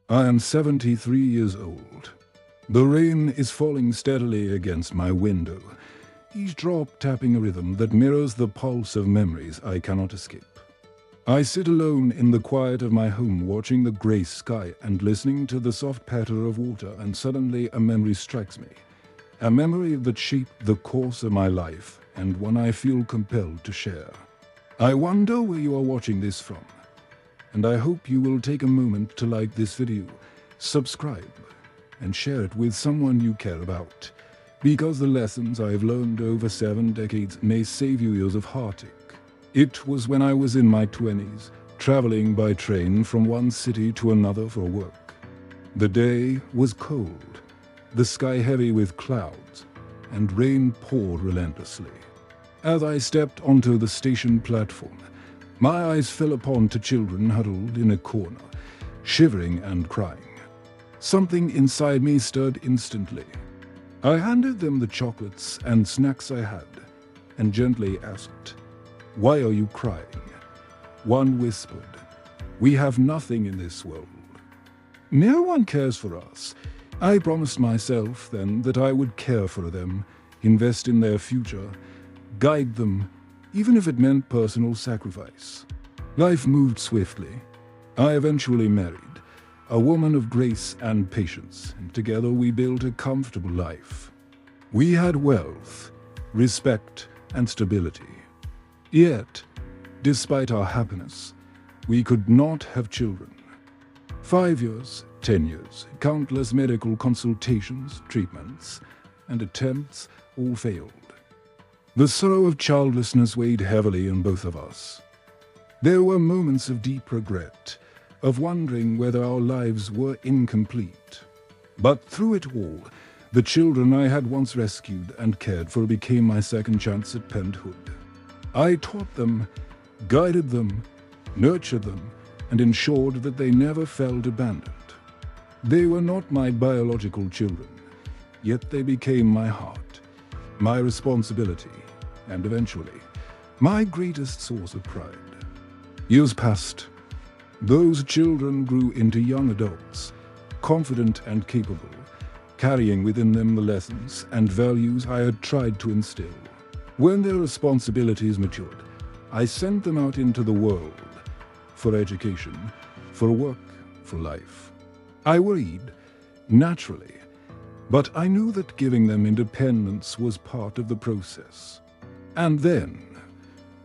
I am 73 years old. The rain is falling steadily against my window, each drop tapping a rhythm that mirrors the pulse of memories I cannot escape. I sit alone in the quiet of my home, watching the grey sky and listening to the soft patter of water, and suddenly a memory strikes me. A memory that shaped the course of my life, and one I feel compelled to share. I wonder where you are watching this from, and I hope you will take a moment to like this video, subscribe, and share it with someone you care about, because the lessons I have learned over 7 decades may save you years of heartache. It was when I was in my 20s, traveling by train from one city to another for work. The day was cold, the sky heavy with clouds, and rain poured relentlessly. As I stepped onto the station platform, my eyes fell upon 2 children huddled in a corner, shivering and crying. Something inside me stirred instantly. I handed them the chocolates and snacks I had, and gently asked, "Why are you crying?" One whispered, "We have nothing in this world." "No one cares for us." I promised myself then that I would care for them, invest in their future, guide them, even if it meant personal sacrifice. Life moved swiftly. I eventually married, a woman of grace and patience, and together we built a comfortable life. We had wealth, respect, and stability. Yet, despite our happiness, we could not have children. 5 years, 10 years, countless medical consultations, treatments, and attempts all failed. The sorrow of childlessness weighed heavily on both of us. There were moments of deep regret, of wondering whether our lives were incomplete. But through it all, the children I had once rescued and cared for became my second chance at parenthood. I taught them, guided them, nurtured them, and ensured that they never felt abandoned. They were not my biological children, yet they became my heart, my responsibility, and eventually, my greatest source of pride. Years passed. Those children grew into young adults, confident and capable, carrying within them the lessons and values I had tried to instill. When their responsibilities matured, I sent them out into the world, for education, for work, for life. I worried, naturally, but I knew that giving them independence was part of the process. And then,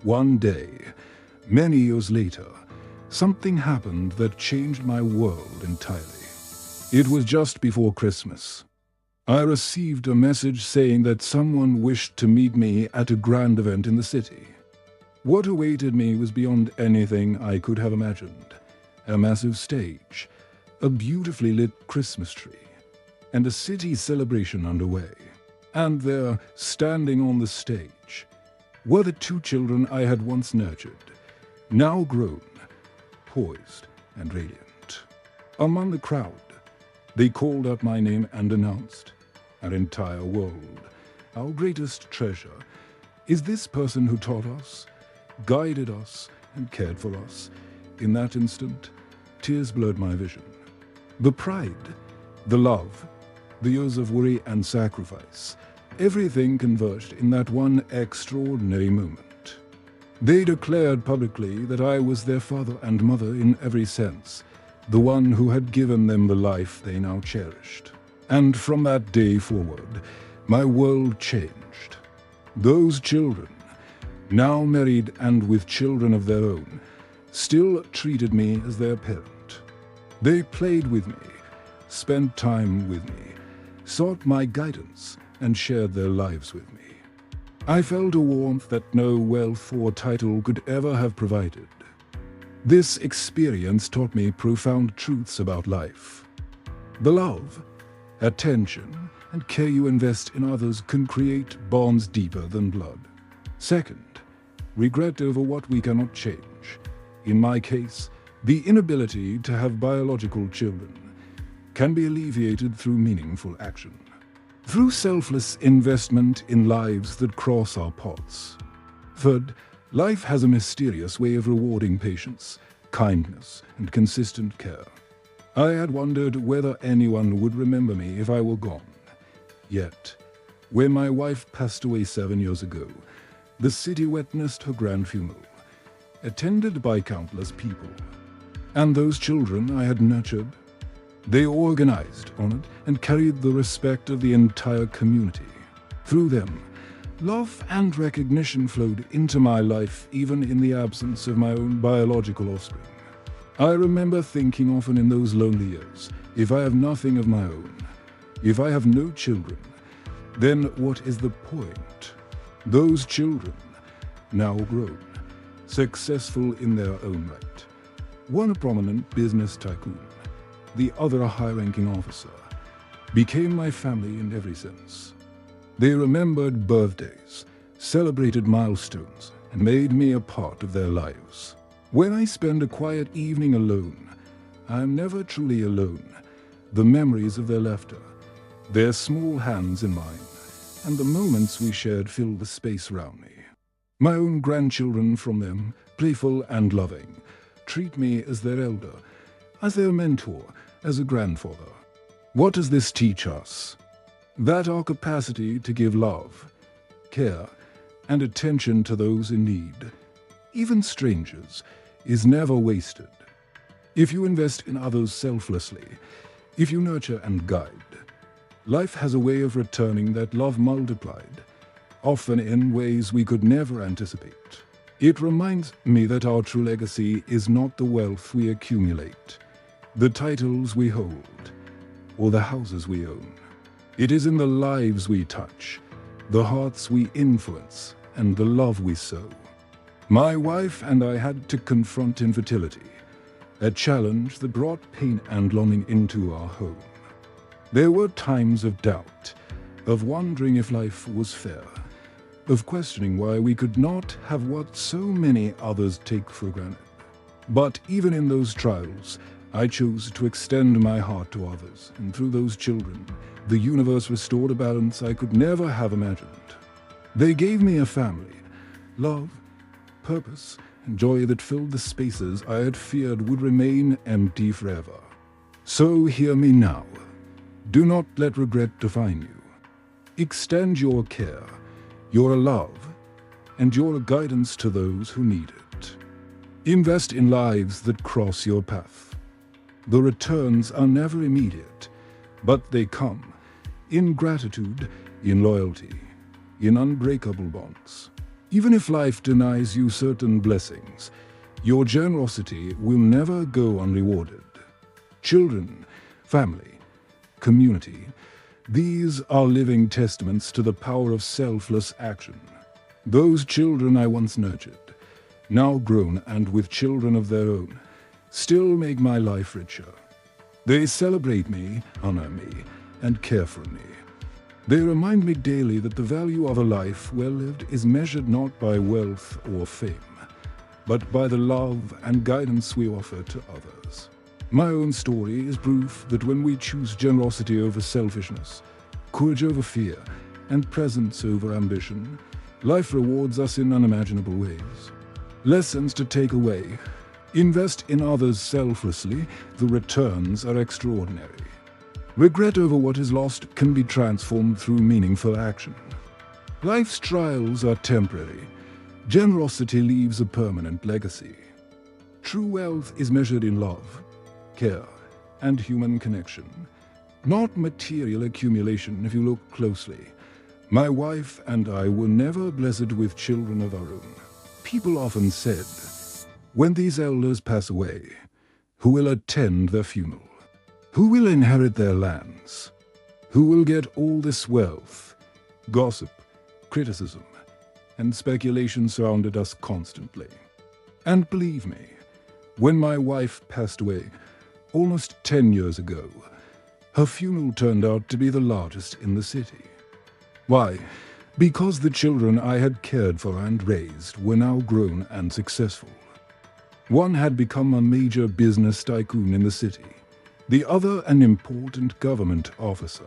one day, many years later, something happened that changed my world entirely. It was just before Christmas. I received a message saying that someone wished to meet me at a grand event in the city. What awaited me was beyond anything I could have imagined. A massive stage, a beautifully lit Christmas tree, and a city celebration underway. And there, standing on the stage, were the 2 children I had once nurtured, now grown, poised and radiant. Among the crowd, they called out my name and announced, "Our entire world, our greatest treasure, is this person who taught us, guided us, and cared for us." In that instant, tears blurred my vision. The pride, the love, the years of worry and sacrifice, everything converged in that one extraordinary moment. They declared publicly that I was their father and mother in every sense, the one who had given them the life they now cherished. And from that day forward, my world changed. Those children, now married and with children of their own, still treated me as their parent. They played with me, spent time with me, sought my guidance, and shared their lives with me. I felt a warmth that no wealth or title could ever have provided. This experience taught me profound truths about life. The love, attention, and care you invest in others can create bonds deeper than blood. Second, regret over what we cannot change. In my case, the inability to have biological children can be alleviated through meaningful action. Through selfless investment in lives that cross our paths. Third, life has a mysterious way of rewarding patience, kindness, and consistent care. I had wondered whether anyone would remember me if I were gone. Yet, when my wife passed away 7 years ago, the city witnessed her grand funeral, attended by countless people. And those children I had nurtured, they organized on it and carried the respect of the entire community. Through them, love and recognition flowed into my life even in the absence of my own biological offspring. I remember thinking often in those lonely years, if I have nothing of my own, if I have no children, then what is the point? Those children, now grown, successful in their own right, one a prominent business tycoon, the other a high-ranking officer, became my family in every sense. They remembered birthdays, celebrated milestones, and made me a part of their lives. When I spend a quiet evening alone, I am never truly alone. The memories of their laughter, their small hands in mine, and the moments we shared fill the space around me. My own grandchildren from them, playful and loving, treat me as their elder, as their mentor, as a grandfather. What does this teach us? That our capacity to give love, care, and attention to those in need, even strangers, is never wasted. If you invest in others selflessly, if you nurture and guide, life has a way of returning that love multiplied, often in ways we could never anticipate. It reminds me that our true legacy is not the wealth we accumulate, the titles we hold, or the houses we own. It is in the lives we touch, the hearts we influence, and the love we sow. My wife and I had to confront infertility, a challenge that brought pain and longing into our home. There were times of doubt, of wondering if life was fair, of questioning why we could not have what so many others take for granted. But even in those trials, I chose to extend my heart to others, and through those children, the universe restored a balance I could never have imagined. They gave me a family, love, purpose, and joy that filled the spaces I had feared would remain empty forever. So hear me now. Do not let regret define you. Extend your care, your love, and your guidance to those who need it. Invest in lives that cross your path. The returns are never immediate, but they come in gratitude, in loyalty, in unbreakable bonds. Even if life denies you certain blessings, your generosity will never go unrewarded. Children, family, community, these are living testaments to the power of selfless action. Those children I once nurtured, now grown and with children of their own, still make my life richer. They celebrate me, honor me, and care for me. They remind me daily that the value of a life well lived is measured not by wealth or fame, but by the love and guidance we offer to others. My own story is proof that when we choose generosity over selfishness, courage over fear, and presence over ambition, life rewards us in unimaginable ways. Lessons to take away. Invest in others selflessly, the returns are extraordinary. Regret over what is lost can be transformed through meaningful action. Life's trials are temporary. Generosity leaves a permanent legacy. True wealth is measured in love, care, and human connection, not material accumulation if you look closely. My wife and I were never blessed with children of our own. People often said, when these elders pass away, who will attend their funeral? Who will inherit their lands? Who will get all this wealth? Gossip, criticism, and speculation surrounded us constantly. And believe me, when my wife passed away, almost 10 years ago, her funeral turned out to be the largest in the city. Why? Because the children I had cared for and raised were now grown and successful. One had become a major business tycoon in the city, the other an important government officer.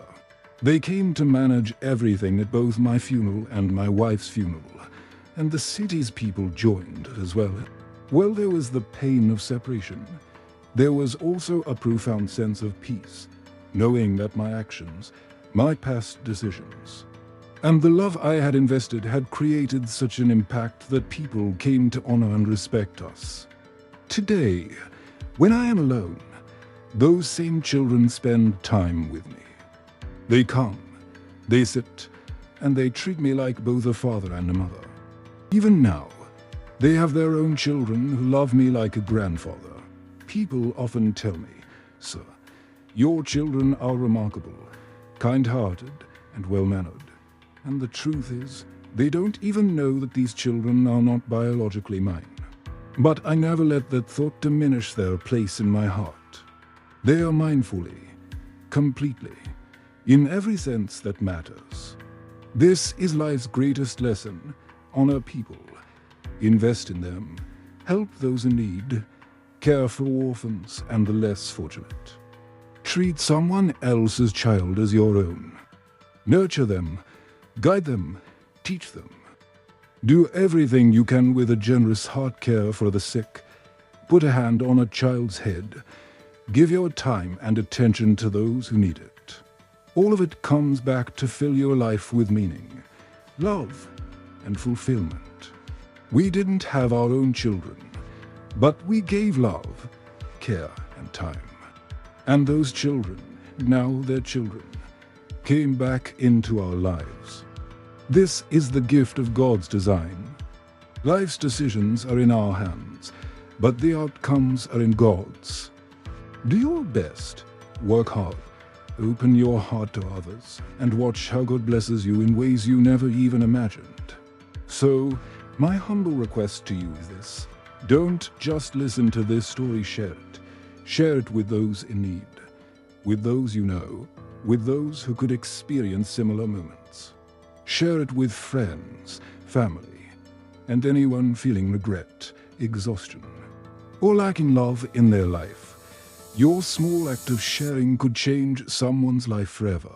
They came to manage everything at both my funeral and my wife's funeral, and the city's people joined as well. Well, there was the pain of separation, there was also a profound sense of peace, knowing that my actions, my past decisions, and the love I had invested had created such an impact that people came to honor and respect us. Today, when I am alone, those same children spend time with me. They come, they sit, and they treat me like both a father and a mother. Even now, they have their own children who love me like a grandfather. People often tell me, "Sir, your children are remarkable, kind-hearted, and well-mannered." And the truth is, they don't even know that these children are not biologically mine. But I never let that thought diminish their place in my heart. They are mine fully, completely, in every sense that matters. This is life's greatest lesson. Honor people, invest in them, help those in need, care for orphans and the less fortunate. Treat someone else's child as your own. Nurture them, guide them, teach them. Do everything you can with a generous heart. Care for the sick. Put a hand on a child's head. Give your time and attention to those who need it. All of it comes back to fill your life with meaning, love, and fulfillment. We didn't have our own children, but we gave love, care, and time. And those children, now their children, came back into our lives. This is the gift of God's design. Life's decisions are in our hands, but the outcomes are in God's. Do your best, work hard, open your heart to others, and watch how God blesses you in ways you never even imagined. So, my humble request to you is this: don't just listen to this story, share it. Share it with those in need, with those you know, with those who could experience similar moments. Share it with friends, family, and anyone feeling regret, exhaustion, or lacking love in their life. Your small act of sharing could change someone's life forever.